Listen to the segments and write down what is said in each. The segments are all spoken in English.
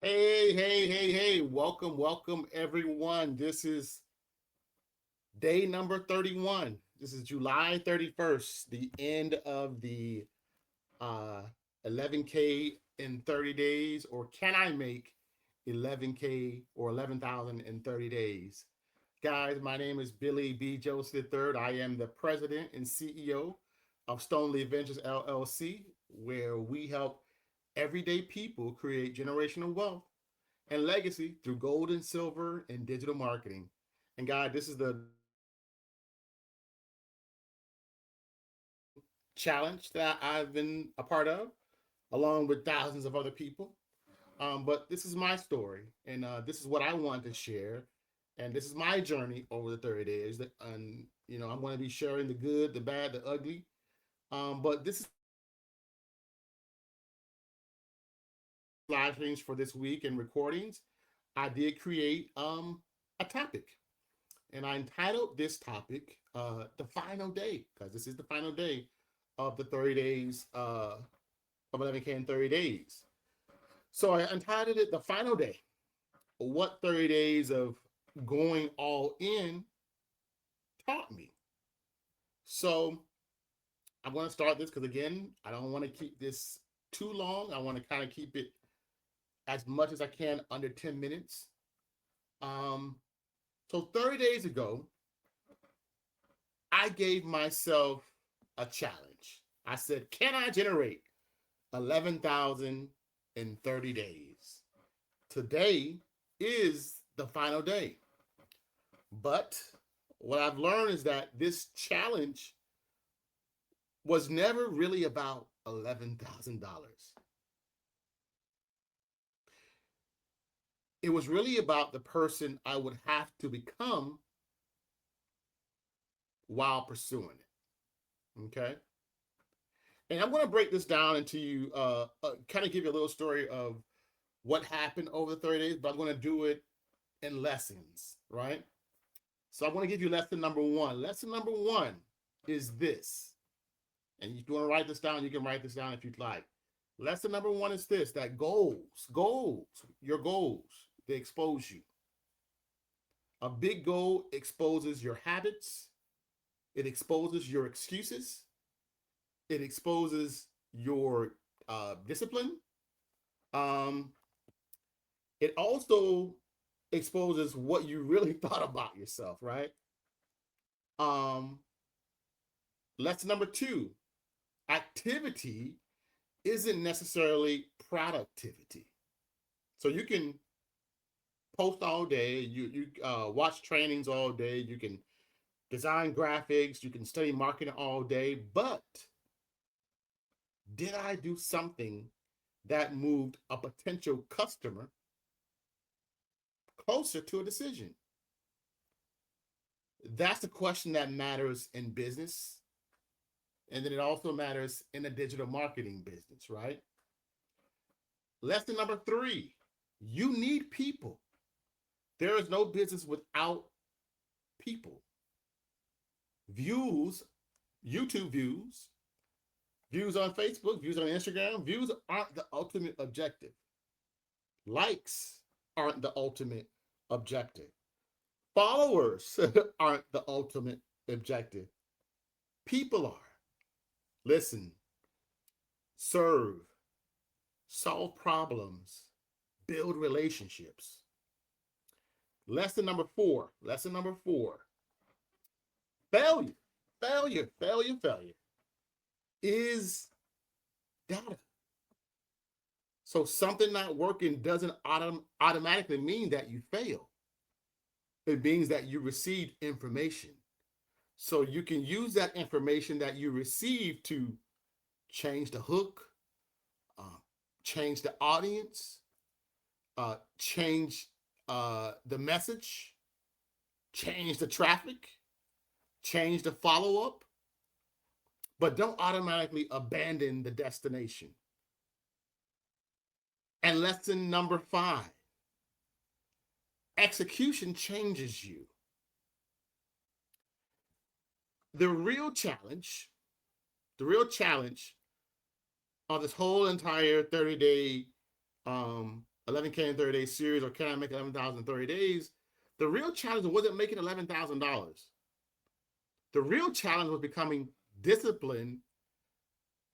Hey. Welcome everyone. This is day number 31. This is July 31st, the end of the uh 11K in 30 days, or can I make 11K or 11,000 in 30 days? Guys, my name is Billie B. Josey III. I am the president and CEO of StoneLee Ventures LLC, where we help everyday people create generational wealth and legacy through gold and silver and digital marketing. And God, this is the challenge that I've been a part of, along with thousands of other people. But this is my story, and this is what I want to share, and this is my journey over the 30 days. And I'm going to be sharing the good, the bad, the ugly. But this is live streams for this week and recordings. I did create a topic, and I entitled this topic "The Final Day" because this is the final day of the 30 days of 11K in 30 days. So I entitled it "The Final Day." What 30 days of going all in taught me. So I'm going to start this because, again, I don't want to keep this too long. I want to kind of keep it as much as I can under 10 minutes. Um, so 30 days ago, I gave myself a challenge. I said, can I generate 11,000 in 30 days? Today is the final day. But what I've learned is that this challenge was never really about $11,000. It was really about the person I would have to become while pursuing it. Okay. And I'm going to break this down into you, kind of give you a little story of what happened over the 30 days, but I'm going to do it in lessons, right? So I'm going to give you lesson number one. Lesson number one is this. And if you want to write this down, you can write this down if you'd like. Lesson number one is this: that your goals, they expose you. A big goal exposes your habits, it exposes your excuses, it exposes your discipline. Um, it also exposes what you really thought about yourself, right? Um, Lesson number two: activity isn't necessarily productivity. So you can post all day, you watch trainings all day, you can design graphics, you can study marketing all day, but did I do something that moved a potential customer closer to a decision? That's the question that matters in business. And then it also matters in the digital marketing business, right? Lesson number three: you need people. There is no business without people. Views, YouTube views on Facebook, views on Instagram, views aren't the ultimate objective. Likes aren't the ultimate objective. Followers aren't the ultimate objective. People are. Listen, serve, solve problems, build relationships. Lesson number four. Lesson number four. Failure, failure is data. So something not working doesn't automatically mean that you fail. It means that you received information. So you can use that information that you received to change the hook, uh, change the audience, change the message, change the traffic, change the follow up, but don't automatically abandon the destination. And lesson number five: execution changes you. The real challenge, the real challenge of this whole entire 30-day 11K in 30 days series, or can I make 11,000 in 30 days? The real challenge wasn't making $11,000. The real challenge was becoming disciplined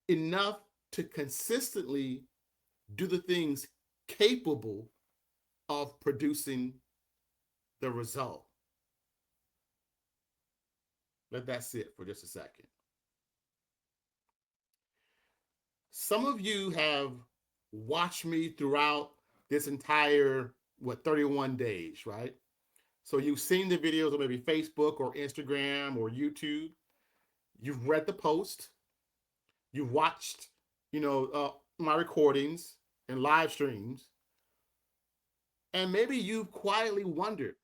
enough to consistently do the things capable of producing the result. Let that sit for just a second. Some of you have watched me throughout this entire, 31 days, right? So you've seen the videos on maybe Facebook or Instagram or YouTube. You've read the post. You've watched, my recordings and live streams. And maybe you've quietly wondered,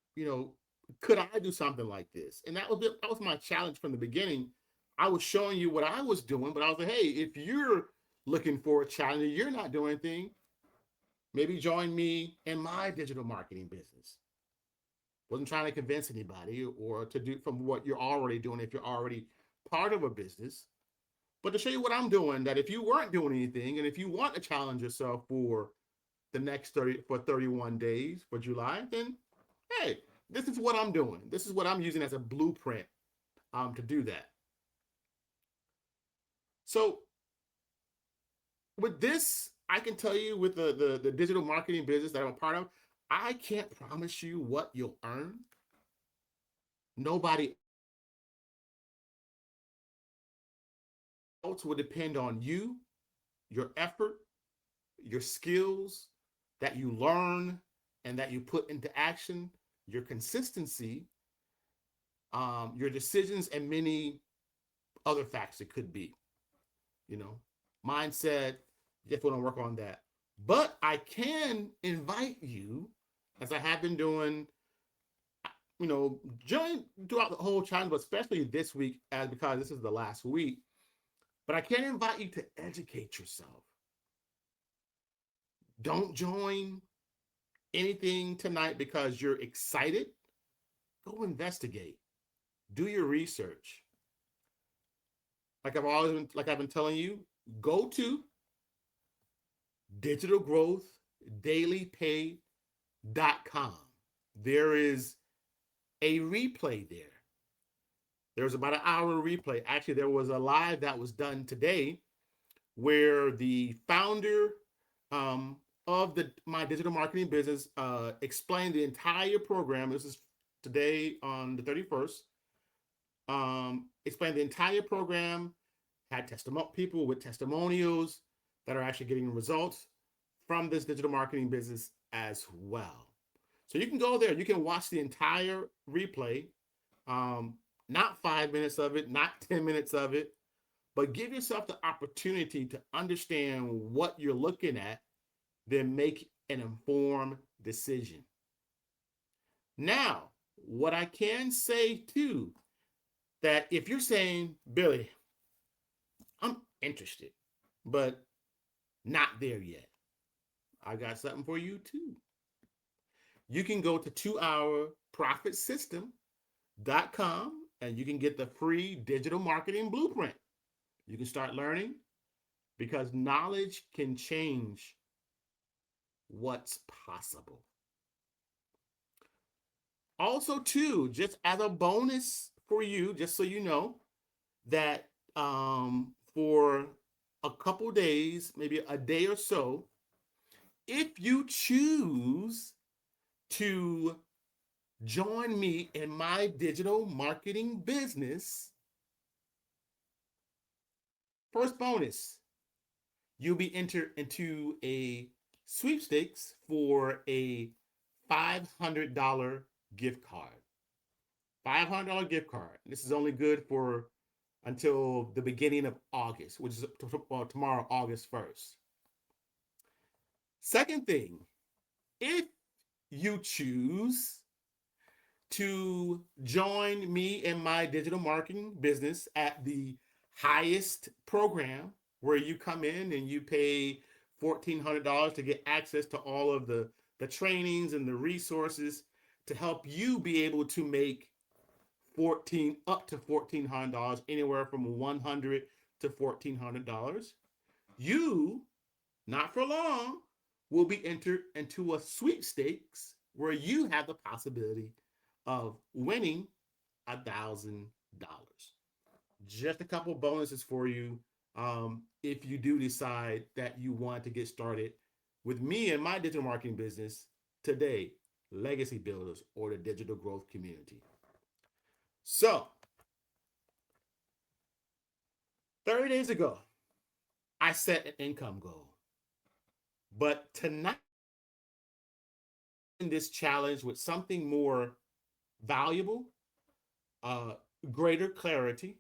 could I do something like this? And that was my challenge from the beginning. I was showing you what I was doing, but I was like, hey, if you're looking for a challenge and you're not doing anything, maybe join me in my digital marketing business. Wasn't trying to convince anybody or to do from what you're already doing if you're already part of a business, but to show you what I'm doing, that if you weren't doing anything and if you want to challenge yourself for the next 31 days for July, then hey, this is what I'm doing. This is what I'm using as a blueprint to do that. So with this, I can tell you with the digital marketing business that I'm a part of, I can't promise you what you'll earn. Nobody else will depend on you, your effort, your skills that you learn and that you put into action, your consistency, your decisions, and many other facts it could be. Mindset, just want to work on that. But I can invite you, as I have been doing, during throughout the whole challenge, but especially this week, as because this is the last week. But I can invite you to educate yourself. Don't join anything tonight because you're excited. Go investigate. Do your research. Like I've been telling you, go to digitalgrowthdailypay.com. There is a replay there. There's about an hour replay. Actually, there was a live that was done today where the founder of my digital marketing business explained the entire program. This is today on the 31st. Explained the entire program, had people with testimonials that are actually getting results from this digital marketing business as well. So you can go there, you can watch the entire replay, not 5 minutes of it, not 10 minutes of it, but give yourself the opportunity to understand what you're looking at, then make an informed decision. Now, what I can say too, that if you're saying, Billy, I'm interested, but not there yet, I got something for you too. You can go to 2hourprofitsystem.com and you can get the free digital marketing blueprint. You can start learning, because knowledge can change what's possible. Also, too, just as a bonus for you, just so you know, that for a couple days, maybe a day or so, if you choose to join me in my digital marketing business, first bonus, you'll be entered into a sweepstakes for a $500 gift card. $500 gift card. This is only good for until the beginning of August, which is tomorrow, August 1st. Second thing, if you choose to join me in my digital marketing business at the highest program, where you come in and you pay $1,400 to get access to all of the trainings and the resources to help you be able to make up to $1,400, anywhere from $100 to $1,400. You, not for long, will be entered into a sweepstakes where you have the possibility of winning $1,000. Just a couple bonuses for you if you do decide that you want to get started with me and my digital marketing business today, Legacy Builders or the Digital Growth Community. So, 30 days ago, I set an income goal. But tonight, in this challenge with something more valuable, uh, greater clarity,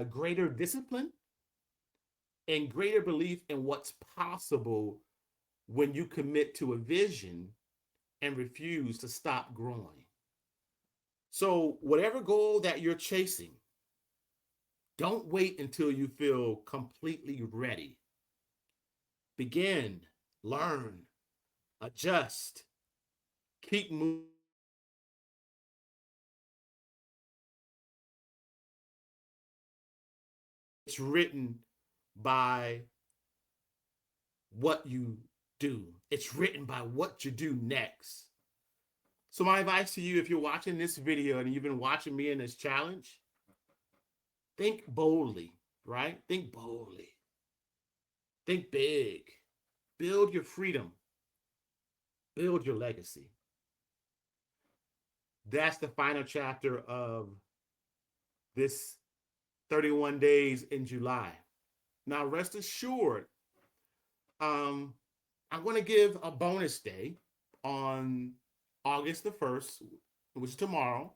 greater discipline, and greater belief in what's possible when you commit to a vision and refuse to stop growing. So, whatever goal that you're chasing, don't wait until you feel completely ready. Begin, learn, adjust, keep moving. It's written by what you do, it's written by what you do next. So, my advice to you, if you're watching this video and you've been watching me in this challenge, think boldly, right? Think boldly. Think big. Build your freedom. Build your legacy. That's the final chapter of this 31 days in July. Now, rest assured, I'm going to give a bonus day on August the 1st, which is tomorrow.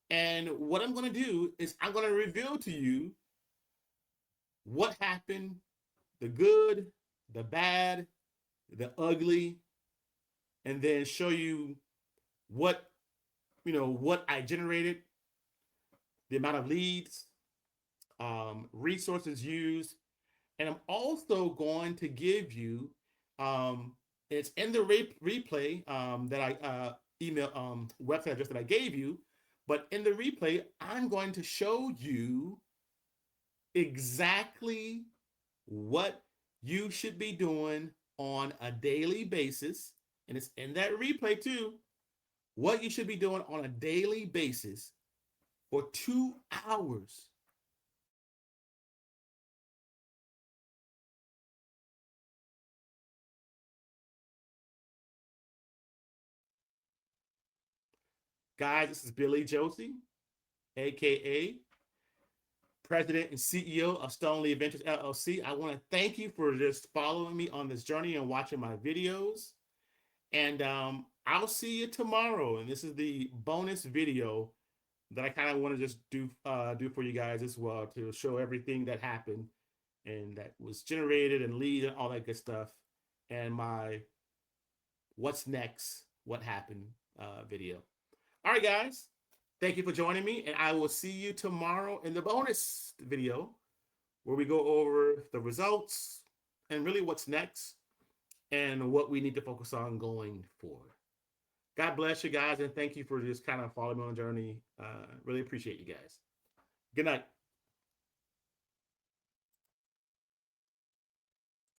And what I'm going to do is I'm going to reveal to you what happened, the good, the bad, the ugly, and then show you what, what I generated, the amount of leads, resources used. And I'm also going to give you, it's in the replay that I email website address that I gave you, but in the replay, I'm going to show you exactly what you should be doing on a daily basis. And it's in that replay too, what you should be doing on a daily basis for 2 hours. Guys, this is Billy Josey, aka President and CEO of StoneLee Ventures LLC. I want to thank you for just following me on this journey and watching my videos. And I'll see you tomorrow. And this is the bonus video that I kind of want to just do for you guys as well, to show everything that happened and that was generated and lead and all that good stuff. And my what's next, what happened video. All right, guys. Thank you for joining me, and I will see you tomorrow in the bonus video where we go over the results and really what's next and what we need to focus on going forward. God bless you guys, and thank you for just kind of following me on the journey. Really appreciate you guys. Good night.